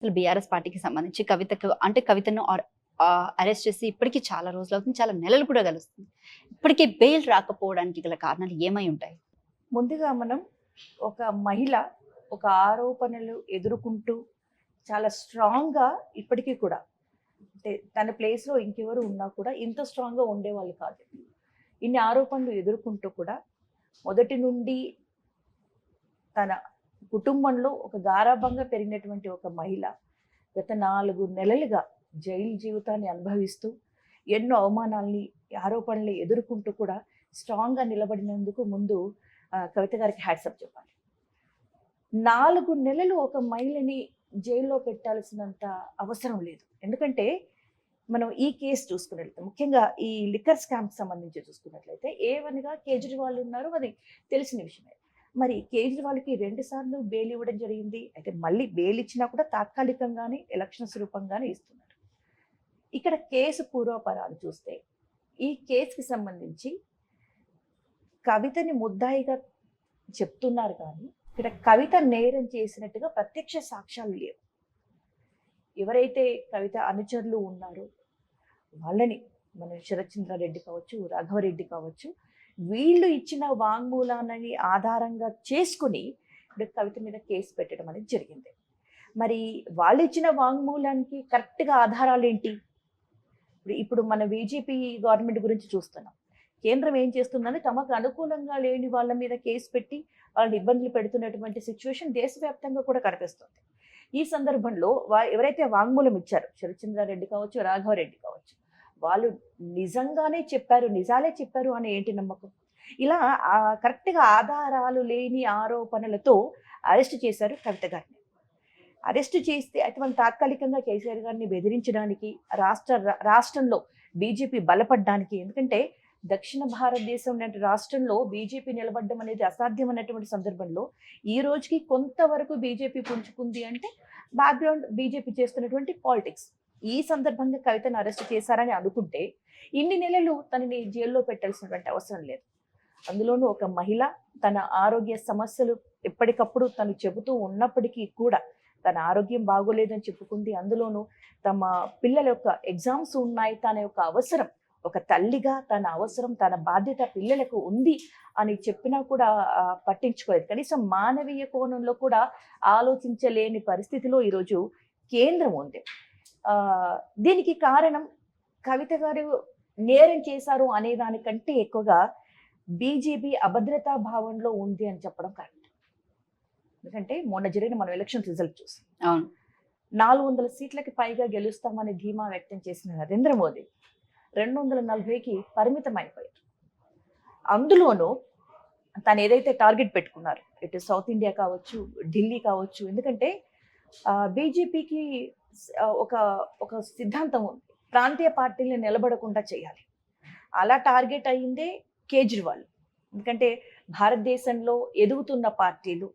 అసలు బీఆర్ఎస్ పార్టీకి సంబంధించి కవితను అరెస్ట్ చేసి ఇప్పటికి చాలా రోజులు అవుతుంది. చాలా నెలలు కూడా గలుస్తుంది. ఇప్పటికే బెయిల్ రాకపోవడానికి గల కారణాలు ఏమై ఉంటాయి? ముందుగా మనం ఒక మహిళ ఒక ఆరోపణలు ఎదుర్కొంటూ చాలా స్ట్రాంగ్‌గా ఇప్పటికీ కూడా అంటే తన ప్లేస్‌లో ఇంకెవరు ఉన్నా కూడా ఇంత స్ట్రాంగ్‌గా ఉండేవాళ్ళు కాదు. ఇన్ని ఆరోపణలు ఎదుర్కొంటూ కూడా మొదటి నుండి తన కుటుంబంలో ఒక గారాబంగా పెరిగినటువంటి ఒక మహిళ గత 4 నెలలుగా జైలు జీవితాన్ని అనుభవిస్తూ ఎన్నో అవమానాల్ని, ఆరోపణల్ని ఎదుర్కొంటూ కూడా స్ట్రాంగ్‌గా నిలబడినందుకు ముందు కవిత గారికి హ్యాట్సప్ చెప్పాలి. 4 నెలలు ఒక మహిళని జైల్లో పెట్టాల్సినంత అవసరం లేదు. ఎందుకంటే మనం ఈ కేసు చూసుకున్నట్లయితే ముఖ్యంగా ఈ లిక్కర్ స్కామ్‌కి సంబంధించి చూసుకున్నట్లయితే A1గా కేజ్రీవాల్ ఉన్నారు. అది తెలిసిన విషయమే. మరి కేజ్రీవాల్‌కి 2 సార్లు బెయిల్ ఇవ్వడం జరిగింది. అయితే మళ్ళీ బెయిల్ ఇచ్చినా కూడా తాత్కాలికంగానే ఎలక్షన్స్ రూపంగానే ఇస్తున్నారు. ఇక్కడ కేసు పూర్వాపరాలు చూస్తే ఈ కేసుకి సంబంధించి కవితని ముద్దాయిగా చెప్తున్నారు కానీ ఇక్కడ కవిత నేరం చేసినట్టుగా ప్రత్యక్ష సాక్ష్యాలు లేవు. ఎవరైతే కవిత అనుచరులు ఉన్నారో వాళ్ళని మన శరత్చంద్రారెడ్డి కావచ్చు, రాఘవరెడ్డి కావచ్చు, వీళ్ళు ఇచ్చిన వాంగ్మూలాన్ని ఆధారంగా చేసుకుని ఇప్పుడు కవిత మీద కేసు పెట్టడం అనేది జరిగింది. మరి వాళ్ళు ఇచ్చిన వాంగ్మూలానికి కరెక్ట్గా ఆధారాలు ఏంటి? ఇప్పుడు మన బీజేపీ గవర్నమెంట్ గురించి చూస్తున్నాం. కేంద్రం ఏం చేస్తుందంటే తమకు అనుకూలంగా లేని వాళ్ళ మీద కేసు పెట్టి వాళ్ళని ఇబ్బందులు పెడుతున్నటువంటి సిచ్యువేషన్ దేశవ్యాప్తంగా కూడా కనిపిస్తుంది. ఈ సందర్భంలో ఎవరైతే వాంగ్మూలం ఇచ్చారో శరత్చంద్రారెడ్డి కావచ్చు, రాఘవరెడ్డి కావచ్చు, వాళ్ళు నిజంగానే చెప్పారు, నిజాలే చెప్పారు అని ఏంటి నమ్మకం? ఇలా కరెక్ట్గా ఆధారాలు లేని ఆరోపణలతో అరెస్ట్ చేశారు కవిత గారిని. అరెస్ట్ చేస్తే అయితే మనం తాత్కాలికంగా కేసీఆర్ గారిని బెదిరించడానికి రాష్ట్రంలో బీజేపీ బలపడ్డానికి, ఎందుకంటే దక్షిణ భారతదేశం లాంటి రాష్ట్రంలో బీజేపీ నిలబడడం అనేది అసాధ్యం అన్నటువంటి సందర్భంలో ఈ రోజుకి కొంతవరకు బీజేపీ పుంజుకుంది అంటే బ్యాక్గ్రౌండ్ బీజేపీ చేస్తున్నటువంటి పాలిటిక్స్. ఈ సందర్భంగా కవితను అరెస్ట్ చేశారని అనుకుంటే ఇన్ని నెలలు తనని జైల్లో పెట్టాల్సినటువంటి అవసరం లేదు. అందులోనూ ఒక మహిళ తన ఆరోగ్య సమస్యలు ఎప్పటికప్పుడు తను చెబుతూ ఉన్నప్పటికీ కూడా తన ఆరోగ్యం బాగోలేదని చెప్పుకుంది. అందులోనూ తమ పిల్లల యొక్క ఎగ్జామ్స్ ఉన్నాయి, తన యొక్క అవసరం ఒక తల్లిగా తన అవసరం, తన బాధ్యత పిల్లలకు ఉంది అని చెప్పినా కూడా పట్టించుకోలేదు. కనీసం మానవీయ కోణంలో కూడా ఆలోచించలేని పరిస్థితిలో ఈరోజు కేంద్రం ఉంది. దీనికి కారణం కవిత గారు నేరం చేశారు అనే దానికంటే ఎక్కువగా బీజేపీ అభద్రతా భావంలో ఉంది అని చెప్పడం కరెక్ట్. ఎందుకంటే మొన్న జరిగిన మనం ఎలక్షన్ రిజల్ట్ చూసాం. అవును, 400 సీట్లకి పైగా గెలుస్తామని ధీమా వ్యక్తం చేసిన నరేంద్ర మోదీ 240కి పరిమితం అయిపోయారు. అందులోనూ తను ఏదైతే టార్గెట్ పెట్టుకున్నారు, ఇటు సౌత్ ఇండియా కావచ్చు, ఢిల్లీ కావచ్చు, ఎందుకంటే బీజేపీకి ఒక సిద్ధాంతం ఉంది, ప్రాంతీయ పార్టీలను నిలబడకుండా చేయాలి. అలా టార్గెట్ అయ్యిందే కేజ్రీవాల్. ఎందుకంటే భారతదేశంలో ఎదుగుతున్న పార్టీలు,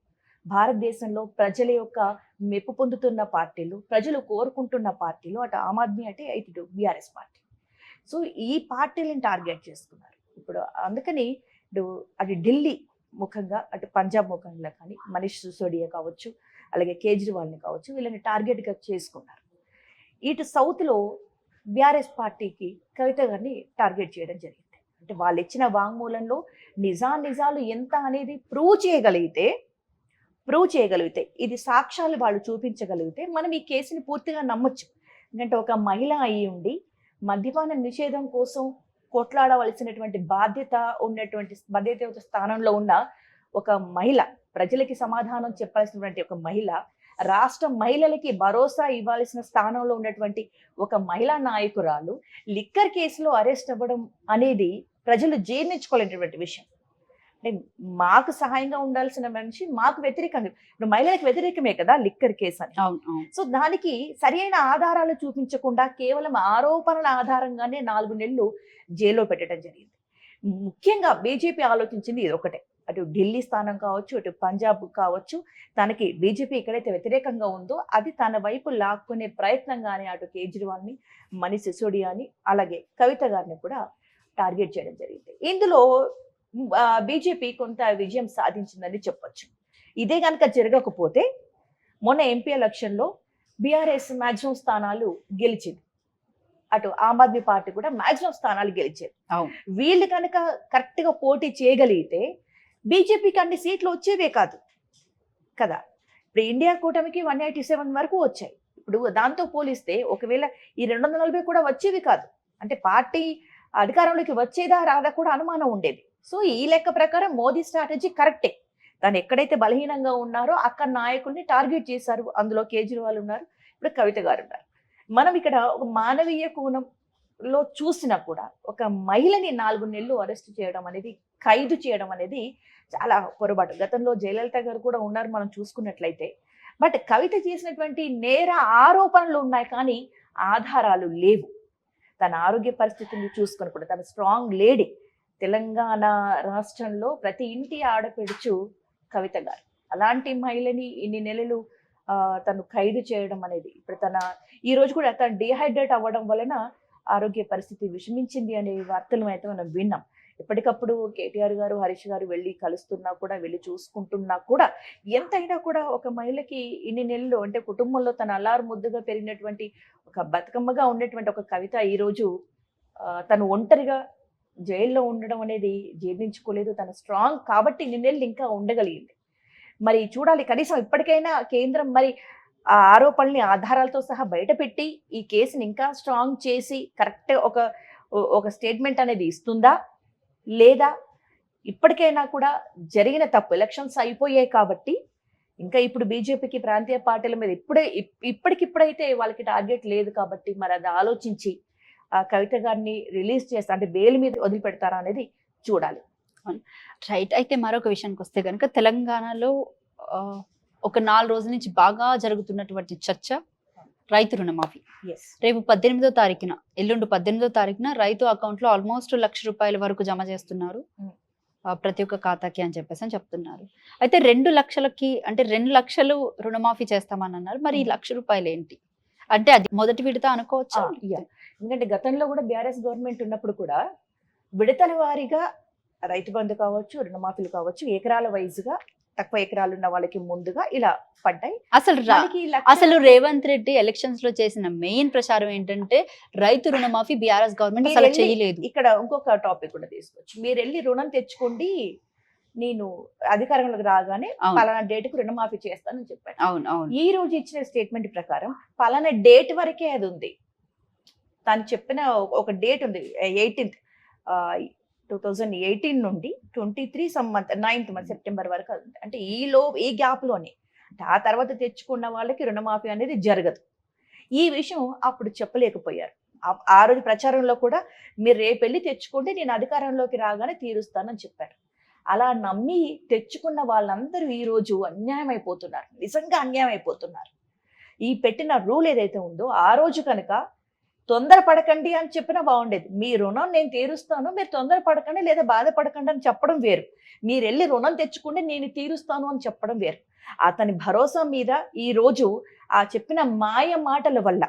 భారతదేశంలో ప్రజల యొక్క మెప్పు పొందుతున్న పార్టీలు, ప్రజలు కోరుకుంటున్న పార్టీలు, అటు ఆమ్ ఆద్మీ అంటే ఇటు బీఆర్ఎస్ పార్టీ. సో ఈ పార్టీలను టార్గెట్ చేసుకున్నారు. ఇప్పుడు అందుకని అటు ఢిల్లీ ముఖంగా, అటు పంజాబ్ ముఖంగా కానీ మనీష్ సిసోడియా కావచ్చు, అలాగే కేజ్రీవాల్ని కావచ్చు, వీళ్ళని టార్గెట్గా చేసుకున్నారు. ఇటు సౌత్లో బీఆర్ఎస్ పార్టీకి కవిత గారిని టార్గెట్ చేయడం జరిగింది. అంటే వాళ్ళు ఇచ్చిన వాంగ్మూలంలో నిజాలు ఎంత అనేది ప్రూవ్ చేయగలిగితే ఇది సాక్ష్యాలు వాళ్ళు చూపించగలిగితే మనం ఈ కేసుని పూర్తిగా నమ్మొచ్చు. ఎందుకంటే ఒక మహిళ అయి ఉండి మద్యపాన నిషేధం కోసం కొట్లాడవలసినటువంటి బాధ్యత స్థానంలో ఉన్న ఒక మహిళ, ప్రజలకి సమాధానం చెప్పాల్సినటువంటి ఒక మహిళ, రాష్ట్ర మహిళలకి భరోసా ఇవ్వాల్సిన స్థానంలో ఉన్నటువంటి ఒక మహిళా నాయకురాలు లిక్కర్ కేసులో అరెస్ట్ అవ్వడం అనేది ప్రజలు జీర్ణించుకోలేనటువంటి విషయం. అంటే మాకు సహాయంగా ఉండాల్సిన మనిషి మాకు వ్యతిరేకంగా, ఇప్పుడు మహిళలకు వ్యతిరేకమే కదా లిక్కర్ కేసు అని. సో దానికి సరైన ఆధారాలు చూపించకుండా కేవలం ఆరోపణల ఆధారంగానే 4 నెలలు జైల్లో పెట్టడం జరిగింది. ముఖ్యంగా బీజేపీ ఆలోచించింది ఇది ఒకటే, అటు ఢిల్లీ స్థానం కావచ్చు, అటు పంజాబ్ కావచ్చు, తనకి బీజేపీ ఎక్కడైతే వ్యతిరేకంగా ఉందో అది తన వైపు లాక్కునే ప్రయత్నంగానే అటు కేజ్రీవాల్ని, మనీష్ సిసోడియాని, అలాగే కవిత గారిని కూడా టార్గెట్ చేయడం జరిగింది. ఇందులో బీజేపీ కొంత విజయం సాధించిందని చెప్పొచ్చు. ఇదే కనుక జరగకపోతే మొన్న ఎంపీ ఎలక్షన్లో బీఆర్ఎస్ మాక్సిమం స్థానాలు గెలిచింది, అటు ఆమ్ ఆద్మీ పార్టీ కూడా మాక్సిమం స్థానాలు గెలిచేది. అవును. వీళ్ళు కనుక కరెక్ట్ గా పోటీ చేయగలిగితే బీజేపీకి అన్ని సీట్లు వచ్చేవే కాదు కదా. ఇప్పుడు ఇండియా కూటమికి 187 వరకు వచ్చాయి. ఇప్పుడు దాంతో పోలిస్తే ఒకవేళ ఈ 240 కూడా వచ్చేవి కాదు. అంటే పార్టీ అధికారంలోకి వచ్చేదా రాదా కూడా అనుమానం ఉండేది. సో ఈ లెక్క ప్రకారం మోదీ స్ట్రాటజీ కరెక్టే. తను ఎక్కడైతే బలహీనంగా ఉన్నారో అక్కడ నాయకుల్ని టార్గెట్ చేశారు. అందులో కేజ్రీవాల్ ఉన్నారు, ఇప్పుడు కవిత గారు ఉన్నారు. మనం ఇక్కడ ఒక మానవీయ కోణంలో చూసినా కూడా ఒక మహిళని 4 నెలలు అరెస్ట్ చేయడం అనేది, ఖైదు చేయడం అనేది చాలా పొరపాటు. గతంలో జయలలిత గారు కూడా ఉన్నారు మనం చూసుకున్నట్లయితే. బట్ కవిత చేసినటువంటి నేర ఆరోపణలు ఉన్నాయి కానీ ఆధారాలు లేవు. తన ఆరోగ్య పరిస్థితిని చూసుకొని కూడా తన స్ట్రాంగ్ లేడీ. తెలంగాణ రాష్ట్రంలో ప్రతి ఇంటి ఆడపిడుచు కవిత గారు. అలాంటి మహిళని ఇన్ని నెలలు తను ఖైదు చేయడం అనేది, ఇప్పుడు ఈ రోజు కూడా తను డిహైడ్రేట్ అవ్వడం వలన ఆరోగ్య పరిస్థితి విషమించింది అనే వార్తలు అయితే మనం విన్నాం. ఎప్పటికప్పుడు కేటీఆర్ గారు, హరీష్ గారు వెళ్ళి కలుస్తున్నా కూడా, వెళ్ళి చూసుకుంటున్నా కూడా, ఎంతైనా కూడా ఒక మహిళకి ఇన్ని నెలలు అంటే కుటుంబంలో తన అల్లారు ముద్దుగా పెరిగినటువంటి ఒక బతుకమ్మగా ఉన్నటువంటి ఒక కవిత ఈరోజు తను ఒంటరిగా జైల్లో ఉండడం అనేది జీర్ణించుకోలేదు. తను స్ట్రాంగ్ కాబట్టి ఇన్ని నెలలు ఇంకా ఉండగలిగింది. మరి చూడాలి, కనీసం ఇప్పటికైనా కేంద్రం మరి ఆ ఆరోపణల్ని ఆధారాలతో సహా బయటపెట్టి ఈ కేసుని ఇంకా స్ట్రాంగ్ చేసి కరెక్ట్ ఒక స్టేట్మెంట్ అనేది ఇస్తుందా, లేదా ఇప్పటికైనా కూడా జరిగిన తప్పు, ఎలక్షన్స్ అయిపోయాయి కాబట్టి ఇంకా ఇప్పుడు బీజేపీకి ప్రాంతీయ పార్టీల మీద ఇప్పటికిప్పుడైతే వాళ్ళకి టార్గెట్ లేదు కాబట్టి మరి అది ఆలోచించి ఆ కవిత గారిని రిలీజ్ చేస్తా అంటే బెయిల్ మీద వదిలిపెడతారా అనేది చూడాలి. రైట్. అయితే మరొక విషయానికి వస్తే కనుక తెలంగాణలో ఒక 4 రోజుల నుంచి బాగా జరుగుతున్నటువంటి చర్చ రైతు రుణమాఫీ. రేపు 18వ తారీఖున, ఎల్లుండి 18వ తారీఖున రైతు అకౌంట్ లో ఆల్మోస్ట్ ₹1,00,000 వరకు జమ చేస్తున్నారు ప్రతి ఒక్క ఖాతాకి అని చెప్పేసి చెప్తున్నారు. అయితే 2 లక్షలకి అంటే 2 లక్షలు రుణమాఫీ చేస్తామని అన్నారు. మరి ఈ ₹1,00,000 ఏంటి అంటే అది మొదటి విడత అనుకోవచ్చు. ఎందుకంటే గతంలో కూడా బీఆర్ఎస్ గవర్నమెంట్ ఉన్నప్పుడు కూడా విడతల వారీగా రైతు బంధు కావచ్చు, రుణమాఫీలు కావచ్చు, ఎకరాల వైజ్గా తక్కువ ఎకరాలు ఉన్న వాళ్ళకి ముందుగా ఇలా పడ్డాయి. అసలు రేవంత్ రెడ్డి ఎలక్షన్స్ లో చేసిన మెయిన్ ప్రచారం ఏంటంటే రైతు రుణమాఫీ బీఆర్ఎస్ గవర్నమెంట్ అసలు చేయలేదు. ఇక్కడ ఇంకొక టాపిక్ కూడా తీసుకోవచ్చు. మీరు వెళ్ళి రుణం తెచ్చుకోండి, నేను అధికారంలోకి రాగానే పలానా డేట్ కు రుణమాఫీ చేస్తానని చెప్పాను. అవును. ఈ రోజు ఇచ్చిన స్టేట్మెంట్ ప్రకారం పలానా డేట్ వరకే అది ఉంది. తను చెప్పిన ఒక డేట్ ఉంది, 18th 2018 నుండి 23 9th సెప్టెంబర్ వరకు. అంటే ఈ గ్యాప్ లోనే, ఆ తర్వాత తెచ్చుకున్న వాళ్ళకి రుణమాఫీ అనేది జరగదు. ఈ విషయం అప్పుడు చెప్పలేకపోయారు. ఆ రోజు ప్రచారంలో కూడా మీరు రేపు వెళ్ళి తెచ్చుకుంటే నేను అధికారంలోకి రాగానే తీరుస్తానని చెప్పారు. అలా నమ్మి తెచ్చుకున్న వాళ్ళందరూ ఈ రోజు అన్యాయం అయిపోతున్నారు, నిజంగా అన్యాయం అయిపోతున్నారు. ఈ పెట్టిన రూల్ ఏదైతే ఉందో ఆ రోజు కనుక తొందరపడకండి అని చెప్పినా బాగుండేది. మీ రుణం నేను తీరుస్తాను, మీరు తొందరపడకండి లేదా బాధపడకండి అని చెప్పడం వేరు. మీరు వెళ్ళి రుణం తెచ్చుకుంటే నేను తీరుస్తాను అని చెప్పడం వేరు. అతని భరోసా మీద ఈ రోజు ఆ చెప్పిన మాయ మాటల వల్ల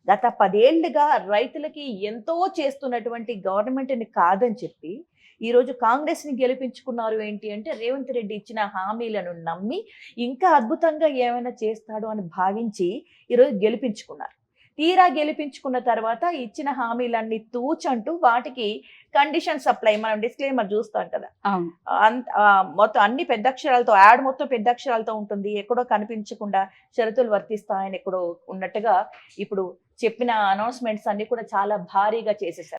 గత 10 ఏళ్లుగా రైతులకి ఎంతో చేస్తున్నటువంటి గవర్నమెంట్ని కాదని చెప్పి ఈరోజు కాంగ్రెస్ని గెలిపించుకున్నారు. ఏంటి అంటే రేవంత్ రెడ్డి ఇచ్చిన హామీలను నమ్మి ఇంకా అద్భుతంగా ఏమైనా చేస్తాడు అని భావించి ఈరోజు గెలిపించుకున్నారు. తీరా గెలిపించుకున్న తర్వాత ఇచ్చిన హామీలన్నీ తూచంటూ వాటికి కండిషన్ సప్లై, మనం డిస్క్లైమర్ చూస్తాం కదా, మొత్తం అన్ని పెద్ద అక్షరాలతో, యాడ్ మొత్తం పెద్ద అక్షరాలతో ఉంటుంది. ఎక్కడో కనిపించకుండా షరతులు వర్తిస్తాయని ఎక్కడో ఉన్నట్టుగా ఇప్పుడు చెప్పిన అనౌన్స్మెంట్స్ అన్ని కూడా చాలా భారీగా చేసేసారు.